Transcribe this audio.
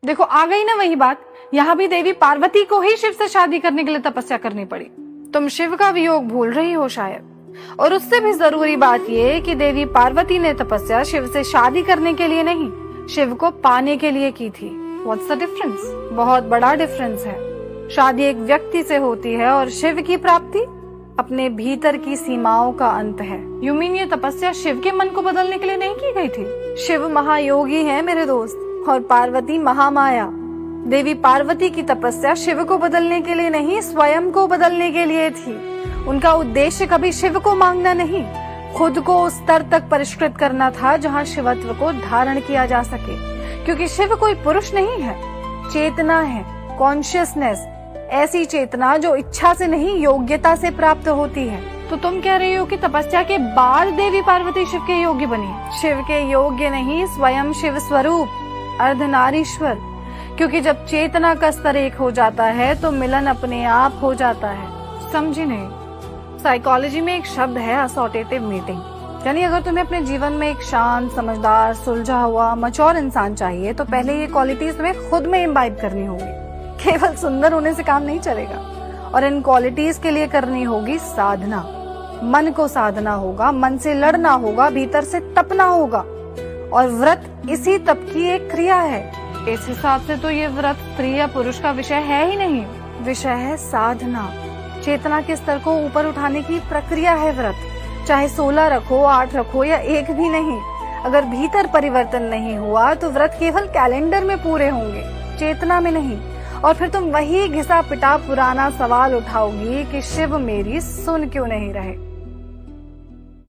देखो आ गई ना वही बात, यहाँ भी देवी पार्वती को ही शिव से शादी करने के लिए तपस्या करनी पड़ी। तुम शिव का वियोग भूल रही हो शायद। और उससे भी जरूरी बात ये कि देवी पार्वती ने तपस्या शिव से शादी करने के लिए नहीं, शिव को पाने के लिए की थी। What's the difference? बहुत बड़ा डिफरेंस है। शादी एक व्यक्ति से होती है और शिव की प्राप्ति अपने भीतर की सीमाओं का अंत है। यू मीन ये तपस्या शिव के मन को बदलने के लिए नहीं की गई थी? शिव महायोगी है मेरे दोस्त, और पार्वती महामाया। देवी पार्वती की तपस्या शिव को बदलने के लिए नहीं, स्वयं को बदलने के लिए थी। उनका उद्देश्य कभी शिव को मांगना नहीं, खुद को उस स्तर तक परिष्कृत करना था जहाँ शिवत्व को धारण किया जा सके। क्योंकि शिव कोई पुरुष नहीं है, चेतना है, कॉन्शियसनेस, ऐसी चेतना जो इच्छा से नहीं योग्यता से प्राप्त होती है। तो तुम कह रही हो कि तपस्या के बाद देवी पार्वती शिव के योग्य बनी? शिव के योग्य नहीं, स्वयं शिव स्वरूप अर्धनारीश्वर। क्योंकि जब चेतना का स्तर एक हो जाता है तो मिलन अपने आप हो जाता है। समझी नहीं? साइकोलॉजी में एक शब्द है असोर्टेटिव मीटिंग, यानी अगर तुम्हें अपने जीवन में एक शांत, समझदार, सुलझा हुआ, मैच्योर इंसान चाहिए तो पहले ये क्वालिटीज तुम्हें खुद में इम्बाइब करनी होगी। केवल सुंदर होने से काम नहीं चलेगा, और इन क्वालिटीज के लिए करनी होगी साधना। मन को साधना होगा, मन से लड़ना होगा, भीतर से तपना होगा, और व्रत इसी तप की एक क्रिया है। इस हिसाब से तो ये व्रत स्त्री या पुरुष का विषय है ही नहीं, विषय है साधना। चेतना के स्तर को ऊपर उठाने की प्रक्रिया है व्रत। चाहे 16 रखो, 8 रखो या 1 भी नहीं, अगर भीतर परिवर्तन नहीं हुआ तो व्रत केवल कैलेंडर में पूरे होंगे, चेतना में नहीं। और फिर तुम वही घिसा पिटा पुराना सवाल उठाओगी कि शिव मेरी सुन क्यों नहीं रहे।